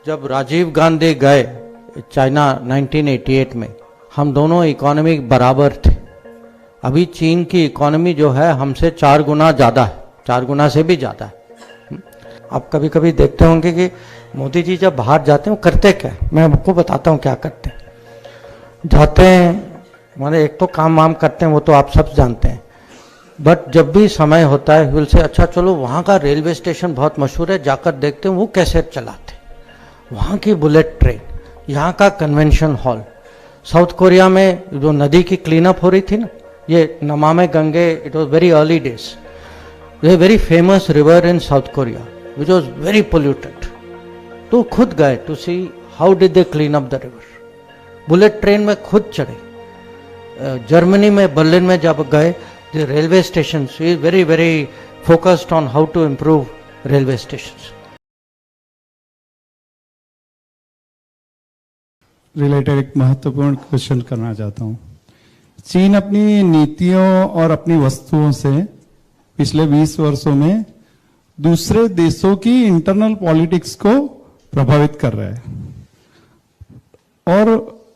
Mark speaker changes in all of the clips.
Speaker 1: जब राजीव गांधी गए चाइना 1988 में, हम दोनों इकोनॉमी बराबर थे। अभी चीन की इकोनॉमी जो है हमसे 4 गुना ज़्यादा है, 4 गुना से भी ज़्यादा है। आप कभी कभी देखते होंगे कि मोदी जी जब बाहर जाते हैं वो करते क्या है, मैं आपको बताता हूँ क्या करते हैं। जाते हैं माने एक तो काम वाम करते हैं, वो तो आप सब जानते हैं, बट जब भी समय होता है विल से अच्छा चलो वहाँ का रेलवे स्टेशन बहुत मशहूर है, जाकर देखते हैं वो कैसे चलाते, वहाँ की बुलेट ट्रेन, यहाँ का कन्वेंशन हॉल। साउथ कोरिया में जो नदी की क्लीन अप हो रही थी ना, ये Namami Gange, it was very early days, ये very famous river in South Korea which was very polluted. तो खुद गए to see how did they clean up the river, bullet train में खुद चढ़े। जर्मनी में बर्लिन में जब गए, the railway stations is very very focused on how to improve railway stations.
Speaker 2: Related एक महत्वपूर्ण क्वेश्चन करना चाहता हूं। चीन अपनी नीतियों और अपनी वस्तुओं से पिछले 20 वर्षों में दूसरे देशों की इंटरनल पॉलिटिक्स को प्रभावित कर रहा है, और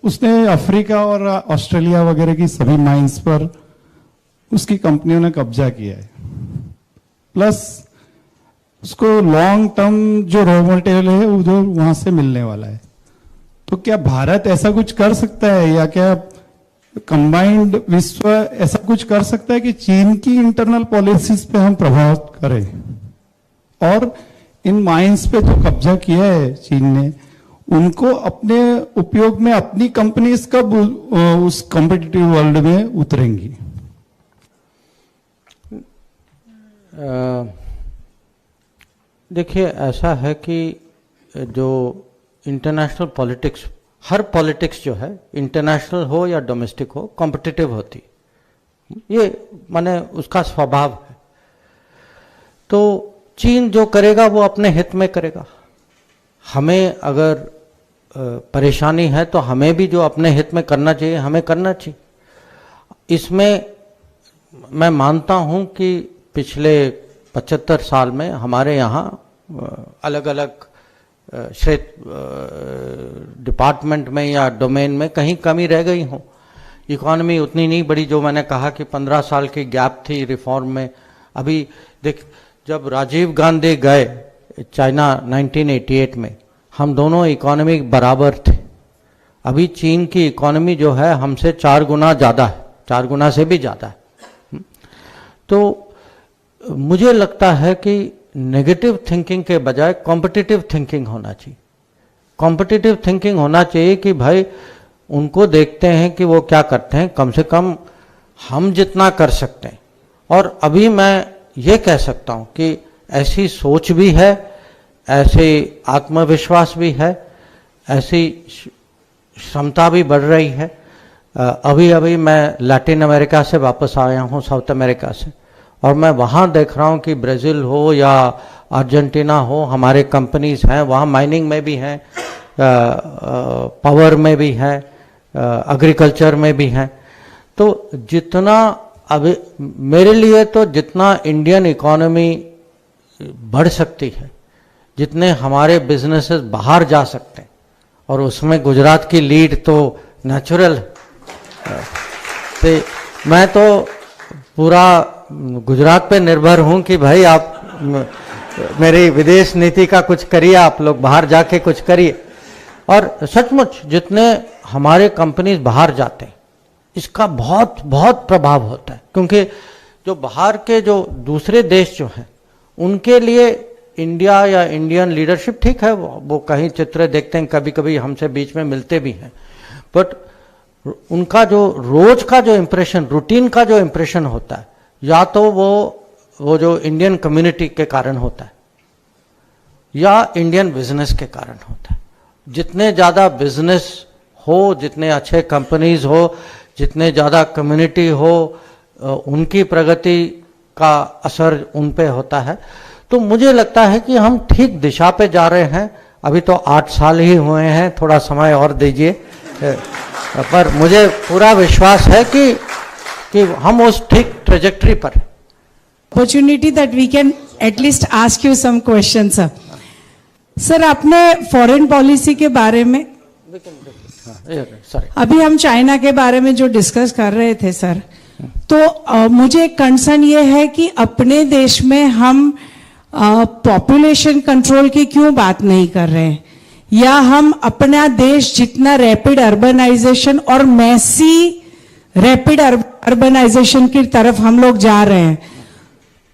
Speaker 2: उसने अफ्रीका और ऑस्ट्रेलिया वगैरह की सभी माइंस पर उसकी कंपनियों ने कब्जा किया है। प्लस उसको लॉन्ग टर्म जो रॉ मटेरियल है वो जो वहां से मिलने वाला है। तो क्या भारत ऐसा कुछ कर सकता है, या क्या कंबाइंड विश्व ऐसा कुछ कर सकता है कि चीन की इंटरनल पॉलिसीज पे हम प्रभाव करें, और इन माइंस पे जो कब्जा किया है चीन ने, उनको अपने उपयोग में अपनी कंपनीज कब उस कॉम्पिटिटिव वर्ल्ड में उतरेंगी?
Speaker 1: देखिए ऐसा है कि जो इंटरनेशनल पॉलिटिक्स, हर पॉलिटिक्स जो है इंटरनेशनल हो या डोमेस्टिक हो, कॉम्पिटिटिव होती, ये माने उसका स्वभाव है। तो चीन जो करेगा वो अपने हित में करेगा। हमें अगर परेशानी है तो हमें भी जो अपने हित में करना चाहिए हमें करना चाहिए। इसमें मैं मानता हूं कि पिछले 75 साल में हमारे यहाँ अलग अलग क्षेत्र डिपार्टमेंट में या डोमेन में कहीं कमी रह गई हो। इकोनॉमी उतनी नहीं बढ़ी जो मैंने कहा कि 15 साल की गैप थी रिफॉर्म में। अभी देख, जब राजीव गांधी गए चाइना 1988 में, हम दोनों इकोनॉमी बराबर थे। अभी चीन की इकोनॉमी जो है हमसे 4 गुना ज़्यादा है, 4 गुना से भी ज़्यादा है। तो मुझे लगता है कि नेगेटिव थिंकिंग के बजाय कॉम्पिटिटिव थिंकिंग होना चाहिए। कॉम्पिटिटिव थिंकिंग होना चाहिए कि भाई उनको देखते हैं कि वो क्या करते हैं, कम से कम हम जितना कर सकते हैं। और अभी मैं ये कह सकता हूँ कि ऐसी सोच भी है, ऐसे आत्मविश्वास भी है, ऐसी क्षमता भी बढ़ रही है। अभी अभी मैं लैटिन अमेरिका से वापस आया हूँ, साउथ अमेरिका से, और मैं वहाँ देख रहा हूँ कि ब्राज़ील हो या अर्जेंटीना हो, हमारे कंपनीज हैं वहाँ, माइनिंग में भी हैं, पावर में भी हैं, एग्रीकल्चर में भी हैं। तो जितना अभी मेरे लिए तो जितना इंडियन इकोनॉमी बढ़ सकती है, जितने हमारे बिजनेसेस बाहर जा सकते हैं, और उसमें गुजरात की लीड तो नेचुरल है। तो मैं तो पूरा गुजरात पे निर्भर हूं कि भाई आप मेरी विदेश नीति का कुछ करिए, आप लोग बाहर जाके कुछ करिए। और सचमुच जितने हमारे कंपनीज बाहर जाते हैं इसका बहुत बहुत प्रभाव होता है, क्योंकि जो बाहर के जो दूसरे देश जो हैं उनके लिए इंडिया या इंडियन लीडरशिप ठीक है, वो कहीं चित्र देखते हैं, कभी कभी हमसे बीच में मिलते भी हैं, बट उनका जो रोज का जो इम्प्रेशन, रूटीन का जो इम्प्रेशन होता है, या तो वो जो इंडियन कम्युनिटी के कारण होता है या इंडियन बिजनेस के कारण होता है। जितने ज़्यादा बिजनेस हो, जितने अच्छे कंपनीज हो, जितने ज़्यादा कम्युनिटी हो, उनकी प्रगति का असर उन पे होता है। तो मुझे लगता है कि हम ठीक दिशा पे जा रहे हैं। अभी तो 8 साल ही हुए हैं, थोड़ा समय और दीजिए, पर मुझे पूरा विश्वास है कि हम उस ठीक ट्रेजेक्टरी पर।
Speaker 3: Opportunity that we can at least ask you some questions, sir. Sir आपने फॉरेन पॉलिसी के बारे में
Speaker 1: सॉरी
Speaker 3: अभी हम चाइना के बारे में जो डिस्कस कर रहे थे सर, तो मुझे एक कंसर्न ये है कि अपने देश में हम पॉपुलेशन कंट्रोल की क्यों बात नहीं कर रहे हैं, या हम अपना देश जितना रैपिड अर्बनाइजेशन और मैसी रैपिड अर्बनाइजेशन की तरफ हम लोग जा रहे हैं,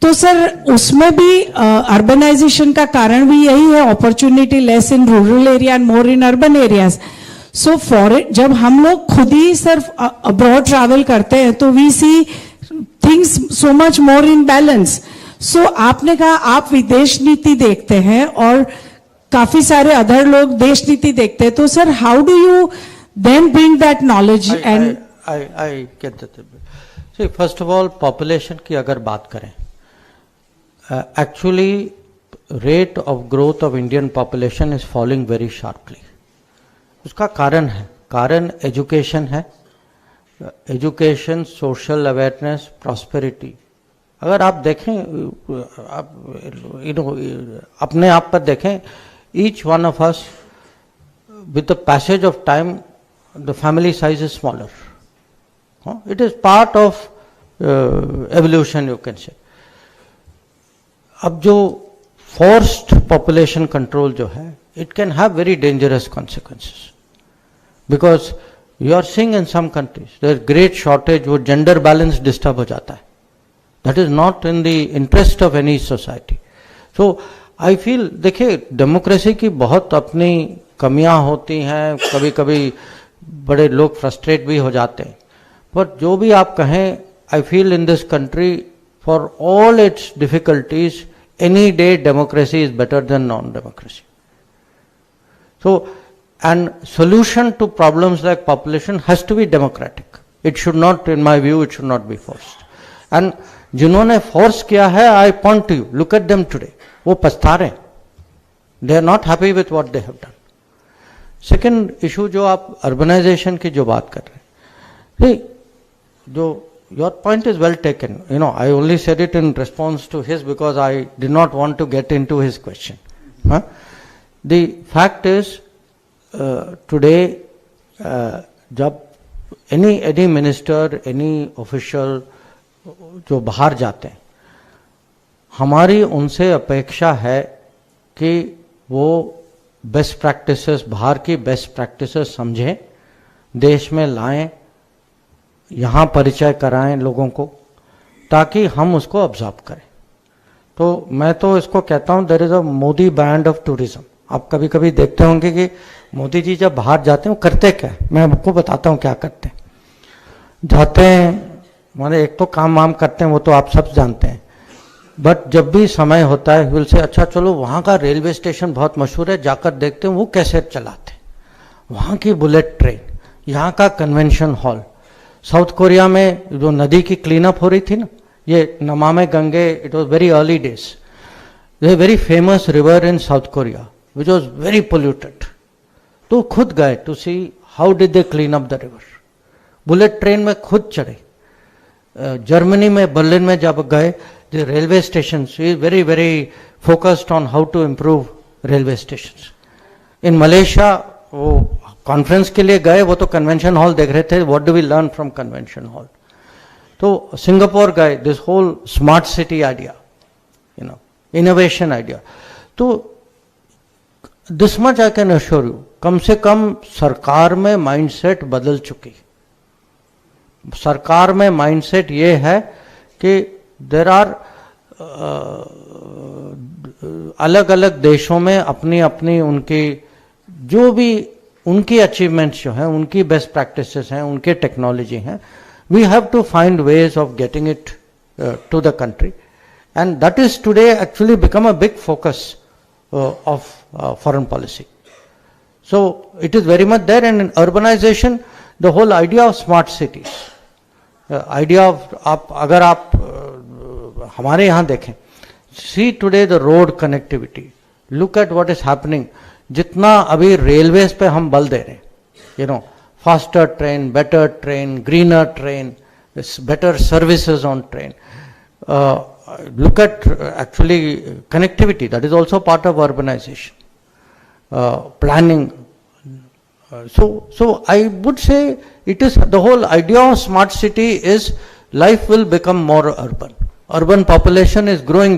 Speaker 3: तो सर उसमें भी अर्बनाइजेशन का कारण भी यही है, opportunity less in rural area and more in urban areas. So foreign जब हम लोग खुद ही सिर्फ अब्रॉड ट्रैवल करते हैं तो we see things so much more in balance. So आपने कहा आप विदेश नीति देखते हैं और काफी सारे अदर लोग देश नीति देखते हैं, तो sir how do you then bring that knowledge and
Speaker 1: I get that. See, first of all, population की अगर बात करें, actually rate of growth of Indian population is falling very sharply. उसका कारण है, कारण एजुकेशन है, एजुकेशन, सोशल अवेयरनेस, प्रॉस्पेरिटी। अगर आप देखें, आप अपने आप पर देखें, each one of us with the passage of time the family size is smaller. It is part of evolution, you can say. अब जो forced population control जो है, it can have very dangerous consequences, because you are seeing in some countries there is great shortage, वो gender balance disturb हो जाता है. That is not in the interest of any society. So I feel, देखिए democracy की बहुत अपनी कमियां होती हैं, कभी कभी बड़े लोग फ्रस्ट्रेट भी हो जाते हैं, बट जो भी आप कहें, I feel in this country for all its difficulties any day democracy is better than non democracy. So and solution to problems like population has to be democratic. It should not, in my view, it should not be forced. And जिन्होंने force किया है, I point to you, look at them today, वो पछता रहे हैं. They are not happy with what they have done. Second issue जो आप urbanisation की जो बात कर रहे हैं, जो your point is well taken. I only said it in response to his because I did not want to get into his question. The fact is, today, जब any minister, any official जो बाहर जाते हैं, हमारी उनसे अपेक्षा है कि वो बेस्ट प्रैक्टिसेस, बाहर की बेस्ट प्रैक्टिसेस समझें, देश में लाएं, यहाँ परिचय कराएं लोगों को, ताकि हम उसको ऑब्जर्व करें. तो मैं तो इसको कहता हूँ, there is a Modi brand of tourism. आप कभी कभी देखते होंगे कि मोदी जी जब बाहर जाते हैं वो करते क्या है, मैं आपको बताता हूँ क्या करते हैं. जाते हैं, माने एक तो काम वाम करते हैं, वो तो आप सब जानते हैं, बट जब भी समय होता है विल से अच्छा चलो वहाँ का रेलवे स्टेशन बहुत मशहूर है, जाकर देखते हैं वो कैसे चलाते हैं, वहाँ की बुलेट ट्रेन, यहाँ का कन्वेंशन हॉल. साउथ कोरिया में जो नदी की क्लीन अप हो रही थी ना, ये Namami Gange, it was very early days. There is very famous river in South Korea which was very polluted. तो खुद गए to see how did they clean up the river. Bullet train में खुद चढ़े. जर्मनी में, बर्लिन में जब गए, the railway station is very very focused on how to improve railway station. In Malaysia वो कॉन्फ्रेंस के लिए गए, वो तो कन्वेंशन हॉल देख रहे थे, what do we learn from convention hall. तो सिंगापुर गए, this whole smart city idea, innovation idea. तो this much I can assure you, कम से कम सरकार में माइंडसेट बदल चुकी. सरकार में माइंडसेट ये है कि देर आर अलग अलग देशों में अपनी अपनी उनकी जो भी उनकी अचीवमेंट्स जो हैं, उनकी बेस्ट प्रैक्टिसेस हैं, उनके टेक्नोलॉजी हैं, we have to find ways of getting it to the country, and that is today actually become a big focus of foreign policy. So it is very much there. And in urbanization the whole idea of smart cities, idea of, आप अगर आप हमारे यहाँ देखें, see today the road connectivity, look at what is happening. जितना अभी railways पे हम बल दे रहे हैं, faster train, better train, greener train, better services on train. Look at actually connectivity, that is also part of urbanisation. planning. So I would say it is the whole idea of smart city is life will become more urban. Urban population is growing